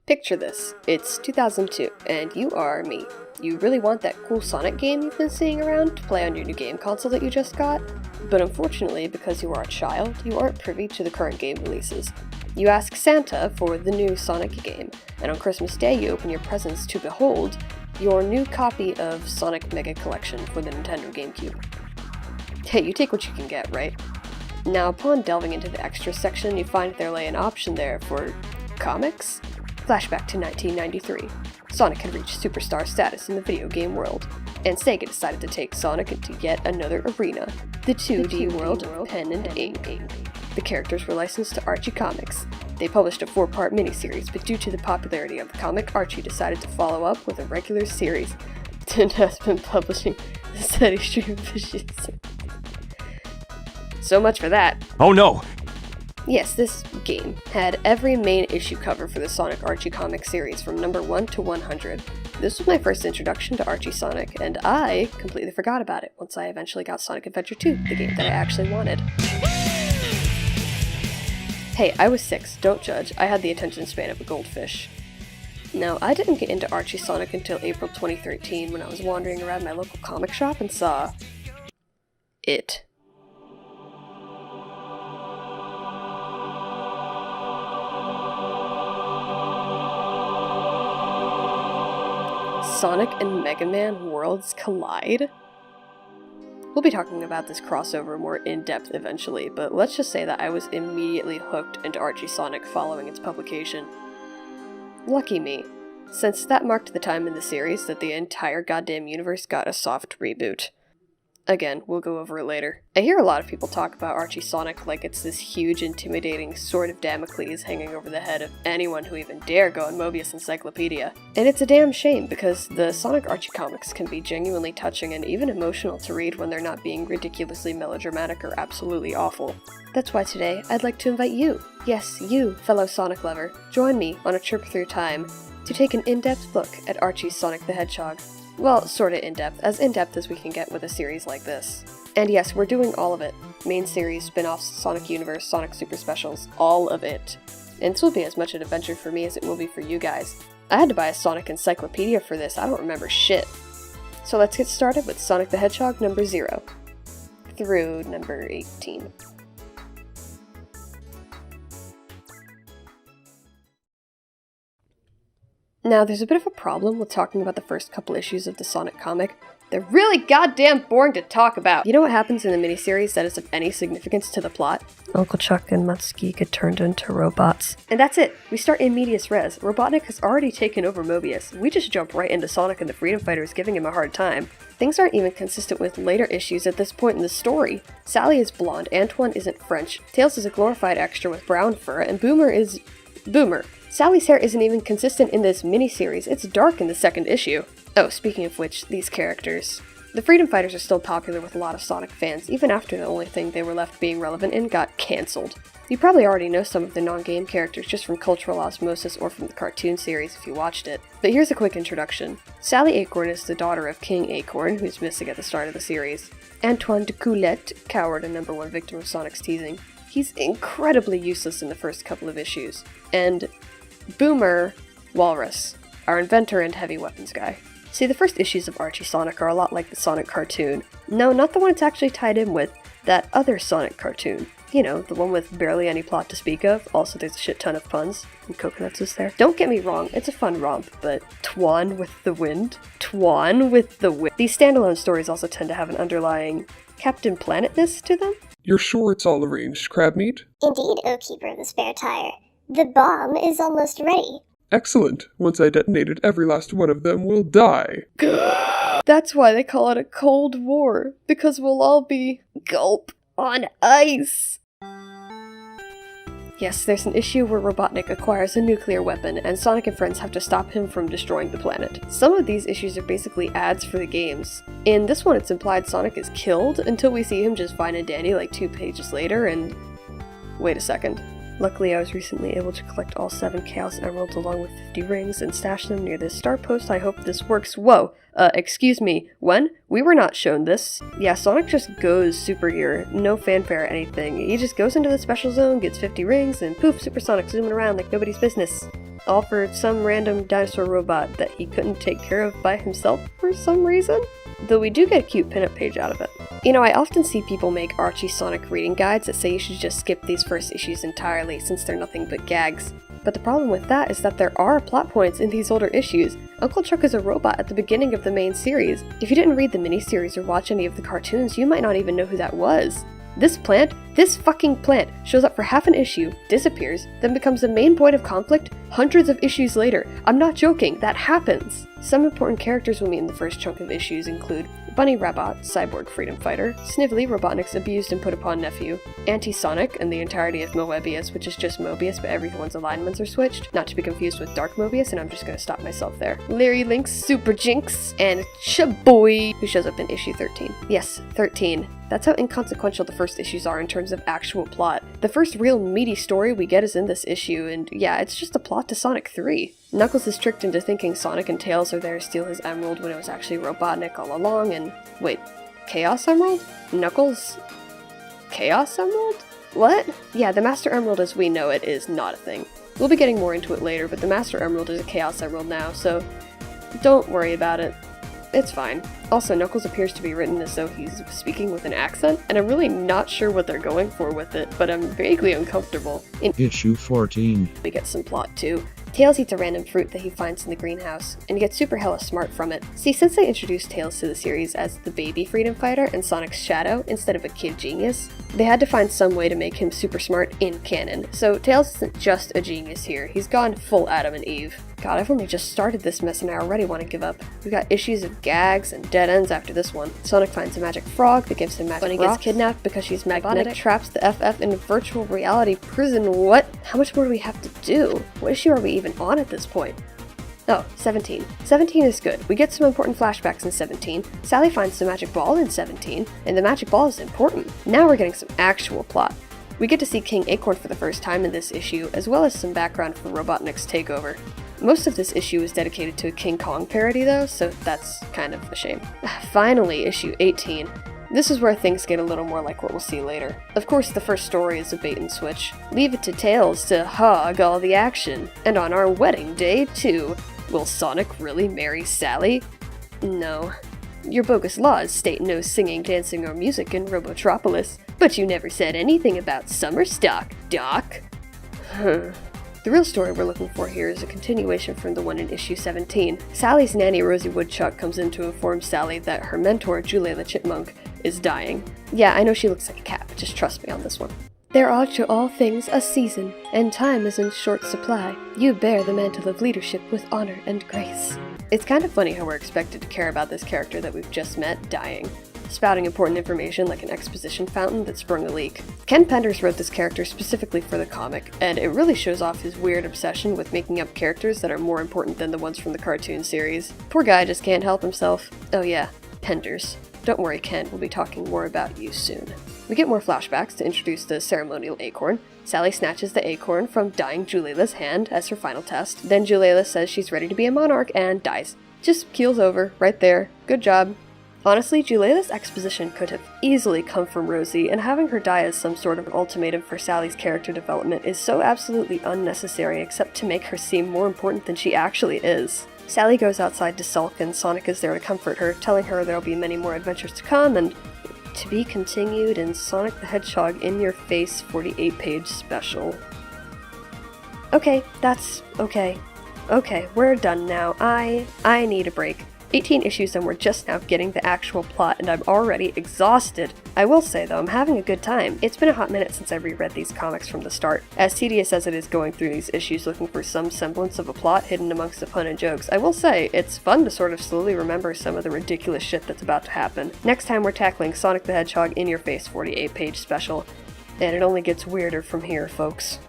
Picture this. It's 2002, and you are me. You really want that cool Sonic game you've been seeing around to play on your new game console that you just got? But unfortunately, because you are a child, you aren't privy to the current game releases. You ask Santa for the new Sonic game, and on Christmas Day you open your presents to behold your new copy of Sonic Mega Collection for the Nintendo GameCube. Hey, you take what you can get, right? Now, upon delving into the extras section, you find there lay an option there for comics? Flashback to 1993. Sonic had reached superstar status in the video game world, and Sega decided to take Sonic into yet another arena, the 2D world of pen and ink. The characters were licensed to Archie Comics. They published a 4-part miniseries, but due to the popularity of the comic, Archie decided to follow up with a regular series, and has been publishing a steady stream of issues. So much for that. Oh no! Yes, this game had every main issue cover for the Sonic Archie comic series from number 1 to 100. This was my first introduction to Archie Sonic, and I completely forgot about it once I eventually got Sonic Adventure 2, the game that I actually wanted. Hey, I was 6, don't judge, I had the attention span of a goldfish. Now, I didn't get into Archie Sonic until April 2013 when I was wandering around my local comic shop and saw it. Sonic and Mega Man worlds collide? We'll be talking about this crossover more in-depth eventually, but let's just say that I was immediately hooked into Archie Sonic following its publication. Lucky me, since that marked the time in the series that the entire goddamn universe got a soft reboot. Again, we'll go over it later. I hear a lot of people talk about Archie Sonic like it's this huge, intimidating sword of Damocles hanging over the head of anyone who even dare go on Mobius Encyclopedia. And it's a damn shame, because the Sonic Archie comics can be genuinely touching and even emotional to read when they're not being ridiculously melodramatic or absolutely awful. That's why today, I'd like to invite you, yes, you, fellow Sonic lover, join me on a trip through time to take an in-depth look at Archie's Sonic the Hedgehog. Well, sorta in-depth as we can get with a series like this. And yes, we're doing all of it. Main series, spin-offs, Sonic Universe, Sonic Super Specials, all of it. And this will be as much an adventure for me as it will be for you guys. I had to buy a Sonic Encyclopedia for this, I don't remember shit. So let's get started with Sonic the Hedgehog number 0 through number 18. Now, there's a bit of a problem with talking about the first couple issues of the Sonic comic. They're really goddamn boring to talk about! You know what happens in the miniseries that is of any significance to the plot? Uncle Chuck and Mutski get turned into robots. And that's it! We start in medias res. Robotnik has already taken over Mobius. We just jump right into Sonic and the Freedom Fighters giving him a hard time. Things aren't even consistent with later issues at this point in the story. Sally is blonde, Antoine isn't French, Tails is a glorified extra with brown fur, and Boomer is... Boomer. Sally's hair isn't even consistent in this miniseries, it's dark in the second issue. Oh, speaking of which, these characters. The Freedom Fighters are still popular with a lot of Sonic fans, even after the only thing they were left being relevant in got cancelled. You probably already know some of the non-game characters just from cultural osmosis or from the cartoon series if you watched it. But here's a quick introduction. Sally Acorn is the daughter of King Acorn, who's missing at the start of the series. Antoine de Coulette, coward and number 1 victim of Sonic's teasing. He's incredibly useless in the first couple of issues. And Boomer, Walrus, our inventor and heavy weapons guy. See, the first issues of Archie Sonic are a lot like the Sonic cartoon. No, not the one it's actually tied in with, that other Sonic cartoon. You know, the one with barely any plot to speak of, also there's a shit ton of puns, and Coconuts is there. Don't get me wrong, it's a fun romp, but Twan with the wind? Twan with the wind? These standalone stories also tend to have an underlying Captain Planetness to them? You're sure it's all arranged, Crabmeat? Indeed, O Keeper of the Spare Tire. The bomb is almost ready. Excellent. Once I detonated, every last one of them will die. That's why they call it a Cold War, because we'll all be, gulp, on ice. Yes, there's an issue where Robotnik acquires a nuclear weapon, and Sonic and friends have to stop him from destroying the planet. Some of these issues are basically ads for the games. In this one, it's implied Sonic is killed, until we see him just fine and dandy like 2 pages later, and... wait a second. Luckily, I was recently able to collect all 7 Chaos Emeralds along with 50 rings and stash them near this star post. I hope this works. Whoa! Excuse me, when? We were not shown this. Yeah, Sonic just goes super gear. No fanfare or anything. He just goes into the special zone, gets 50 rings, and poof, Supersonic zooming around like nobody's business. all for some random dinosaur robot that he couldn't take care of by himself for some reason? Though we do get a cute pinup page out of it. You know, I often see people make Archie Sonic reading guides that say you should just skip these first issues entirely since they're nothing but gags. But the problem with that is that there are plot points in these older issues. Uncle Chuck is a robot at the beginning of the main series. If you didn't read the miniseries or watch any of the cartoons, you might not even know who that was. This fucking plant, shows up for half an issue, disappears, then becomes the main point of conflict hundreds of issues later. I'm not joking, that happens! Some important characters we'll meet in the first chunk of issues include Bunny Rabbit, cyborg freedom fighter, Snively, Robotnik's abused and put upon nephew, Anti-Sonic, and the entirety of Moebius, which is just Mobius but everyone's alignments are switched, not to be confused with Dark Mobius, and I'm just gonna stop myself there. Larry Link's Super Jinx, and Chaboy, who shows up in issue 13. Yes, 13. That's how inconsequential the first issues are in terms of actual plot. The first real meaty story we get is in this issue, and yeah, it's just a plot to Sonic 3. Knuckles is tricked into thinking Sonic and Tails are there to steal his emerald when it was actually Robotnik all along, and wait, Chaos Emerald? Knuckles? Chaos Emerald? What? Yeah, the Master Emerald as we know it is not a thing. We'll be getting more into it later, but the Master Emerald is a Chaos Emerald now, so don't worry about it. It's fine. Also, Knuckles appears to be written as though he's speaking with an accent, and I'm really not sure what they're going for with it, but I'm vaguely uncomfortable. In Issue 14. we get some plot too. Tails eats a random fruit that he finds in the greenhouse, and gets super hella smart from it. See, since they introduced Tails to the series as the baby freedom fighter and Sonic's shadow instead of a kid genius, they had to find some way to make him super smart in canon. So Tails isn't just a genius here, he's gone full Adam and Eve. God, I've only just started this mess and I already want to give up. We got issues of gags and dead ends after this one. Sonic finds a magic frog that gives him magic Bunny rocks. Gets kidnapped because she's magnetic. Traps the FF in a virtual reality prison. What? How much more do we have to do? What issue are we even on at this point? Oh, 17. 17 is good. We get some important flashbacks in 17. Sally finds the magic ball in 17, and the magic ball is important. Now we're getting some actual plot. We get to see King Acorn for the first time in this issue, as well as some background for Robotnik's takeover. Most of this issue is dedicated to a King Kong parody though, so that's kind of a shame. Finally, issue 18. This is where things get a little more like what we'll see later. Of course, the first story is a bait and switch. Leave it to Tails to hog all the action. And on our wedding day, too. Will Sonic really marry Sally? No. Your bogus laws state no singing, dancing, or music in Robotropolis, but you never said anything about summer stock, Doc. The real story we're looking for here is a continuation from the one in issue 17. Sally's nanny Rosie Woodchuck comes in to inform Sally that her mentor, Julie the Chipmunk, is dying. Yeah, I know she looks like a cat, but just trust me on this one. There are to all things a season, and time is in short supply. You bear the mantle of leadership with honor and grace. It's kind of funny how we're expected to care about this character that we've just met dying, spouting important information like an exposition fountain that sprung a leak. Ken Penders wrote this character specifically for the comic, and it really shows off his weird obsession with making up characters that are more important than the ones from the cartoon series. Poor guy just can't help himself. Oh yeah, Penders. Don't worry, Ken, we'll be talking more about you soon. We get more flashbacks to introduce the ceremonial acorn. Sally snatches the acorn from dying Julila's hand as her final test. Then Julila says she's ready to be a monarch and dies. Just keels over, right there. Good job. Honestly, Julila's exposition could have easily come from Rosie, and having her die as some sort of ultimatum for Sally's character development is so absolutely unnecessary except to make her seem more important than she actually is. Sally goes outside to sulk, and Sonic is there to comfort her, telling her there'll be many more adventures to come, and to be continued in Sonic the Hedgehog In Your Face 48-page special. Okay, that's okay. Okay, we're done now. I need a break. 18 issues and we're just now getting the actual plot, and I'm already exhausted. I will say though, I'm having a good time. It's been a hot minute since I reread these comics from the start. As tedious as it is going through these issues looking for some semblance of a plot hidden amongst the fun and jokes, I will say, it's fun to sort of slowly remember some of the ridiculous shit that's about to happen. Next time we're tackling Sonic the Hedgehog In Your Face 48-page special, and it only gets weirder from here, folks.